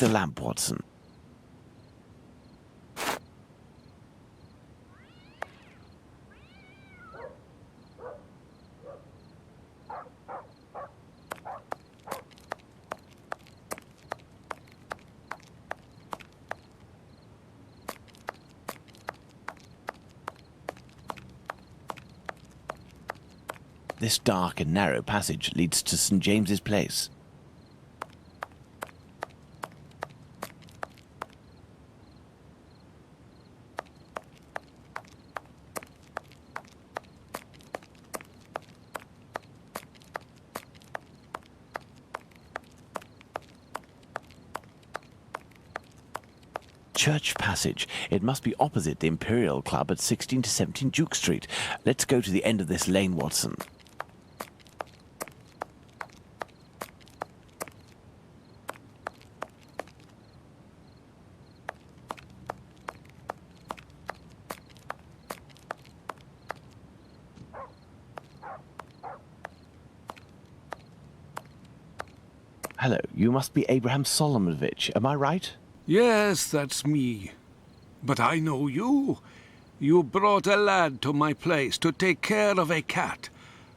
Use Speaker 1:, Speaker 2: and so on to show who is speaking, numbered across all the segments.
Speaker 1: the lamp, Watson. This dark and narrow passage leads to St. James's Place. Church Passage. It must be opposite the Imperial Club at 16 to 17 Duke Street. Let's go to the end of this lane, Watson. Hello, you must be Abraham Solomonovich, am I right?
Speaker 2: Yes, that's me. But I know you. You brought a lad to my place to take care of a cat,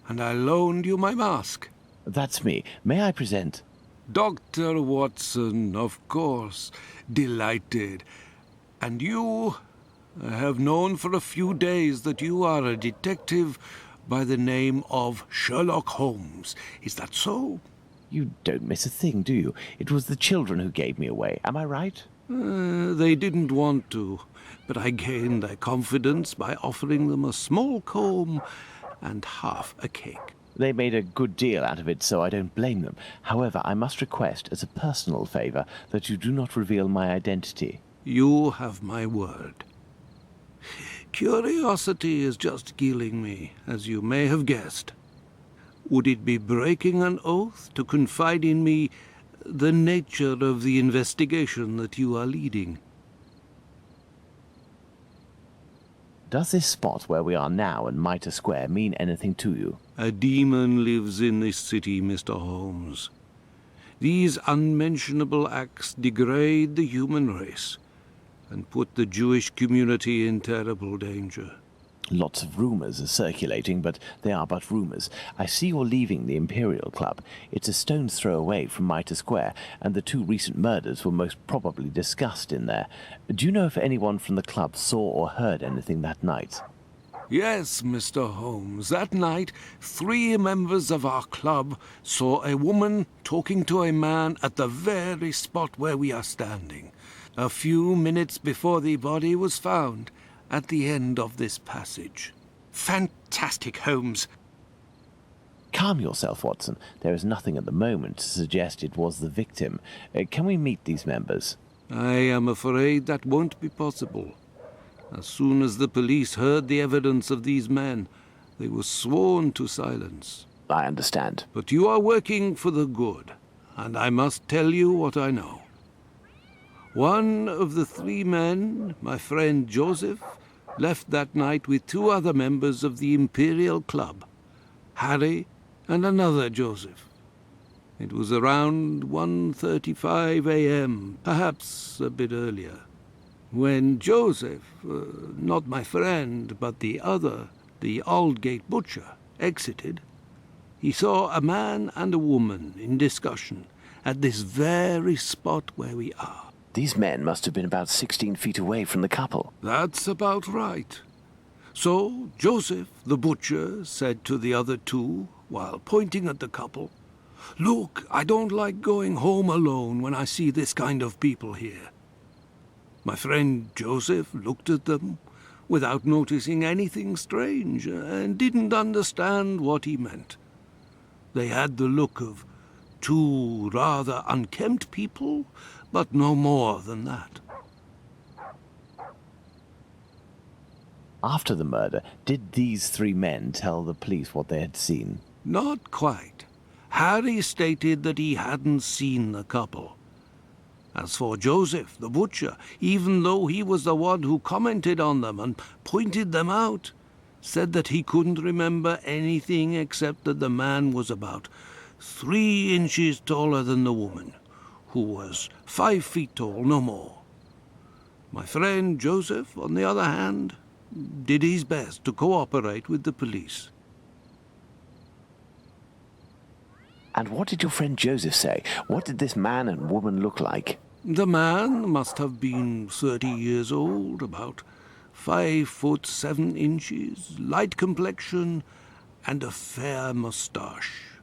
Speaker 2: and I loaned you my mask.
Speaker 1: That's me. May I present?
Speaker 2: Dr. Watson, of course. Delighted. And you? I have known for a few days that you are a detective by the name of Sherlock Holmes. Is that so?
Speaker 1: You don't miss a thing, do you? It was the children who gave me away. Am I right?
Speaker 2: They didn't want to, but I gained their confidence by offering them a small comb and half a cake.
Speaker 1: They made a good deal out of it, so I don't blame them. However, I must request, as a personal favor, that you do not reveal my identity.
Speaker 2: You have my word. Curiosity is just killing me, as you may have guessed. Would it be breaking an oath to confide in me the nature of the investigation that you are leading?
Speaker 1: Does this spot where we are now in Mitre Square mean anything to you?
Speaker 2: A demon lives in this city, Mr. Holmes. These unmentionable acts degrade the human race and put the Jewish community in terrible danger.
Speaker 1: Lots of rumours are circulating, but they are but rumours. I see you're leaving the Imperial Club. It's a stone's throw away from Mitre Square, and the two recent murders were most probably discussed in there. Do you know if anyone from the club saw or heard anything that night?
Speaker 2: Yes, Mr. Holmes. That night, 3 members of our club saw a woman talking to a man at the very spot where we are standing, a few minutes before the body was found, at the end of this passage. Fantastic, Holmes.
Speaker 1: Calm yourself, Watson. There is nothing at the moment to suggest it was the victim. Can we meet these members?
Speaker 2: I am afraid that won't be possible. As soon as the police heard the evidence of these men, they were sworn to silence.
Speaker 1: I understand.
Speaker 2: But you are working for the good, and I must tell you what I know. One of the 3 men, my friend Joseph, left that night with 2 other members of the Imperial Club, Harry and another Joseph. It was around 1:35 a.m., perhaps a bit earlier, when Joseph, not my friend, but the other, the Aldgate butcher, exited. He saw a man and a woman in discussion at this very spot where we are.
Speaker 1: These men must have been about 16 feet away from the couple.
Speaker 2: That's about right. So Joseph, the butcher, said to the other 2, while pointing at the couple, "Look, I don't like going home alone when I see this kind of people here." My friend Joseph looked at them without noticing anything strange and didn't understand what he meant. They had the look of 2 rather unkempt people, but no more than that.
Speaker 1: After the murder, did these 3 men tell the police what they had seen?
Speaker 2: Not quite. Harry stated that he hadn't seen the couple. As for Joseph, the butcher, even though he was the one who commented on them and pointed them out, said that he couldn't remember anything except that the man was about 3 inches taller than the woman, who was 5 feet tall, no more. My friend Joseph, on the other hand, did his best to cooperate with the police.
Speaker 1: And what did your friend Joseph say? What did this man and woman look like?
Speaker 2: The man must have been 30 years old, about 5 foot 7 inches, light complexion, and a fair moustache.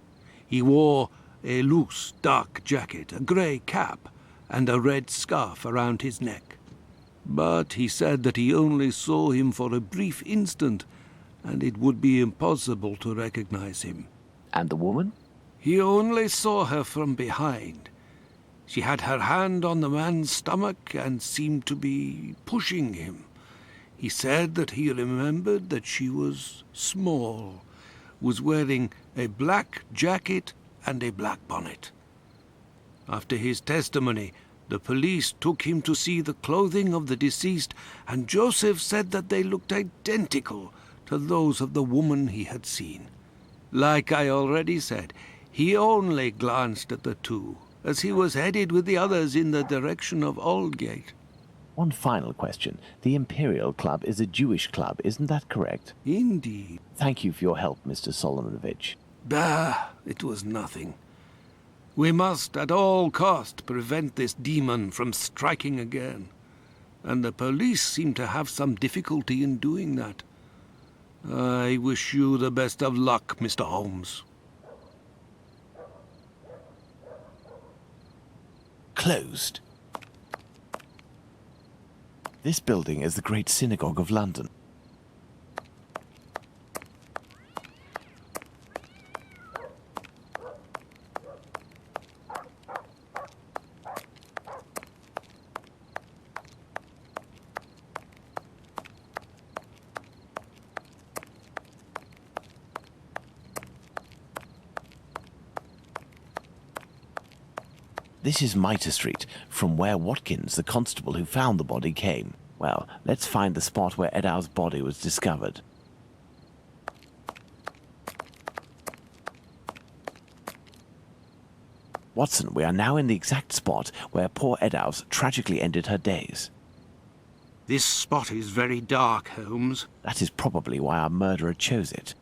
Speaker 2: He wore a loose, dark jacket, a grey cap, and a red scarf around his neck. But he said that he only saw him for a brief instant, and it would be impossible to recognize him.
Speaker 1: And the woman?
Speaker 2: He only saw her from behind. She had her hand on the man's stomach and seemed to be pushing him. He said that he remembered that she was small, was wearing a black jacket and a black bonnet. After his testimony, the police took him to see the clothing of the deceased, and Joseph said that they looked identical to those of the woman he had seen. Like I already said, he only glanced at the two, as he was headed with the others in the direction of Aldgate.
Speaker 1: One final question. The Imperial Club is a Jewish club, isn't that correct?
Speaker 2: Indeed.
Speaker 1: Thank you for your help, Mr. Solomonovich.
Speaker 2: Bah, it was nothing. We must at all cost prevent this demon from striking again. And the police seem to have some difficulty in doing that. I wish you the best of luck, Mr. Holmes.
Speaker 1: Closed. This building is the Great Synagogue of London. This is Mitre Street, from where Watkins, the constable who found the body, came. Well, let's find the spot where Edow's body was discovered. Watson, we are now in the exact spot where poor Eddowes tragically ended her days.
Speaker 2: This spot is very dark, Holmes.
Speaker 1: That is probably why our murderer chose it.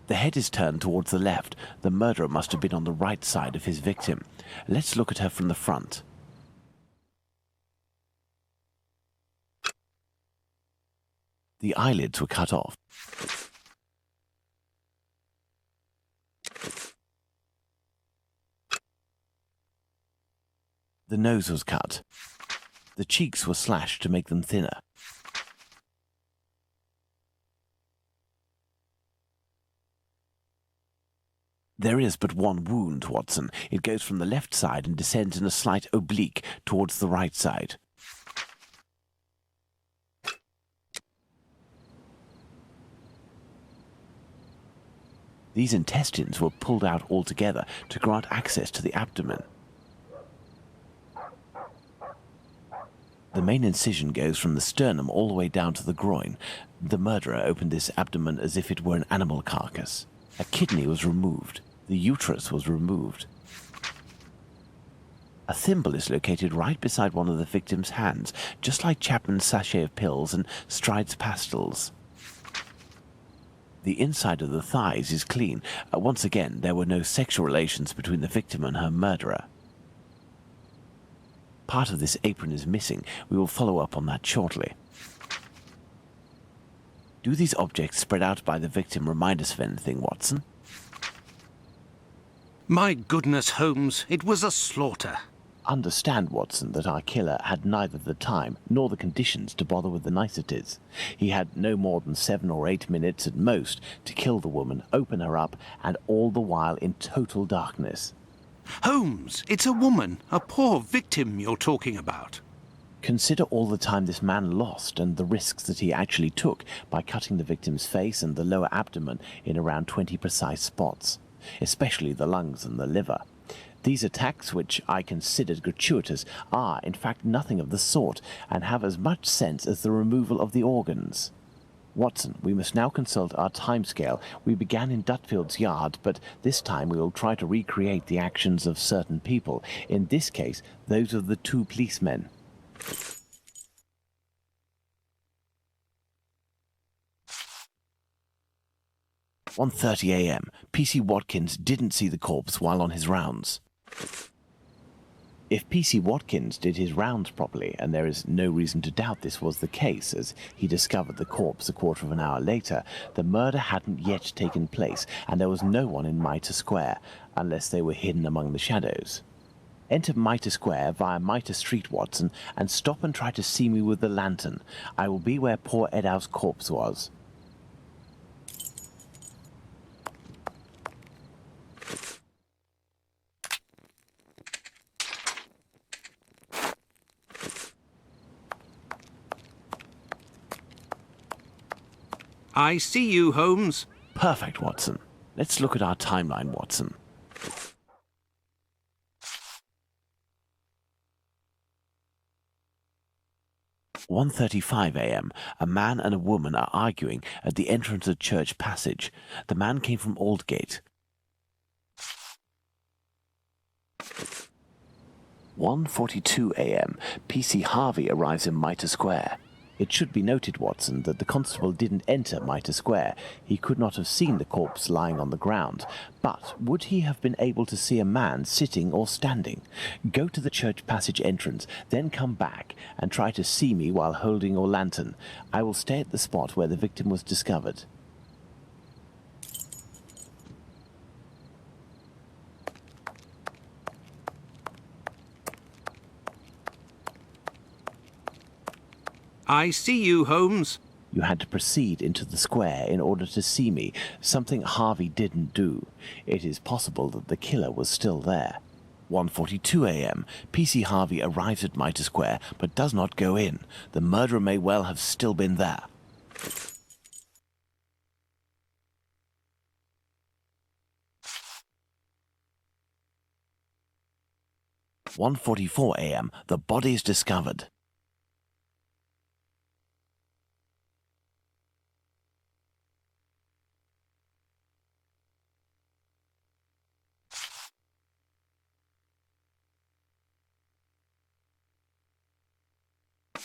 Speaker 1: The head is turned towards the left. The murderer must have been on the right side of his victim. Let's look at her from the front. The eyelids were cut off. The nose was cut. The cheeks were slashed to make them thinner. There is but one wound, Watson. It goes from the left side and descends in a slight oblique towards the right side. These intestines were pulled out altogether to grant access to the abdomen. The main incision goes from the sternum all the way down to the groin. The murderer opened this abdomen as if it were an animal carcass. A kidney was removed. The uterus was removed. A thimble is located right beside one of the victim's hands, just like Chapman's sachet of pills and Stride's pastils. The inside of the thighs is clean. Once again, there were no sexual relations between the victim and her murderer. Part of this apron is missing. We will follow up on that shortly. Do these objects spread out by the victim remind us of anything, Watson?
Speaker 2: My goodness, Holmes, it was a slaughter.
Speaker 1: Understand, Watson, that our killer had neither the time nor the conditions to bother with the niceties. He had no more than 7 or 8 minutes at most to kill the woman, open her up, and all the while in total darkness.
Speaker 2: Holmes, it's a woman, a poor victim you're talking about.
Speaker 1: Consider all the time this man lost and the risks that he actually took by cutting the victim's face and the lower abdomen in around 20 precise spots, especially the lungs and the liver. These attacks, which I considered gratuitous, are, in fact, nothing of the sort, and have as much sense as the removal of the organs. Watson, we must now consult our timescale. We began in Dutfield's yard, but this time we will try to recreate the actions of certain people, in this case, those of the two policemen. "1:30 a.m. P.C. Watkins didn't see the corpse while on his rounds." If P.C. Watkins did his rounds properly, and there is no reason to doubt this was the case, as he discovered the corpse a quarter of an hour later, the murder hadn't yet taken place, and there was no one in Mitre Square, unless they were hidden among the shadows. Enter Mitre Square via Mitre Street, Watson, and stop and try to see me with the lantern. I will be where poor Edow's corpse was.
Speaker 2: I see you, Holmes.
Speaker 1: Perfect, Watson. Let's look at our timeline, Watson. "1:35 a.m. A man and a woman are arguing at the entrance of Church Passage. The man came from Aldgate. 1:42 a.m. P.C. Harvey arrives in Mitre Square. It should be noted, Watson, that the constable didn't enter Mitre Square. He could not have seen the corpse lying on the ground. But would he have been able to see a man sitting or standing? Go to the Church Passage entrance, then come back and try to see me while holding your lantern. I will stay at the spot where the victim was discovered."
Speaker 2: I see you, Holmes.
Speaker 1: You had to proceed into the square in order to see me, something Harvey didn't do. It is possible that the killer was still there. 1:42 a.m. P.C. Harvey arrives at Mitre Square, but does not go in. The murderer may well have still been there. 1:44 a.m. The body is discovered.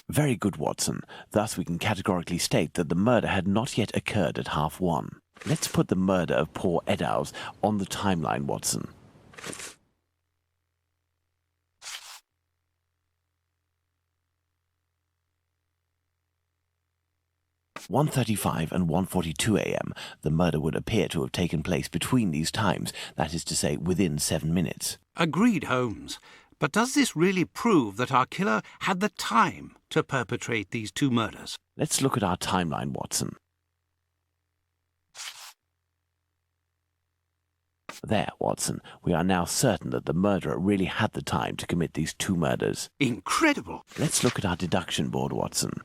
Speaker 1: Very good, Watson. Thus we can categorically state that the murder had not yet occurred at 1:30. Let's put the murder of poor Eddowes on the timeline, Watson. "1:35 and 1:42 a.m. The murder would appear to have taken place between these times, that is to say, within 7 minutes.
Speaker 2: Agreed, Holmes. But does this really prove that our killer had the time to perpetrate these two murders?
Speaker 1: Let's look at our timeline, Watson. There, Watson. We are now certain that the murderer really had the time to commit these two murders.
Speaker 2: Incredible!
Speaker 1: Let's look at our deduction board, Watson.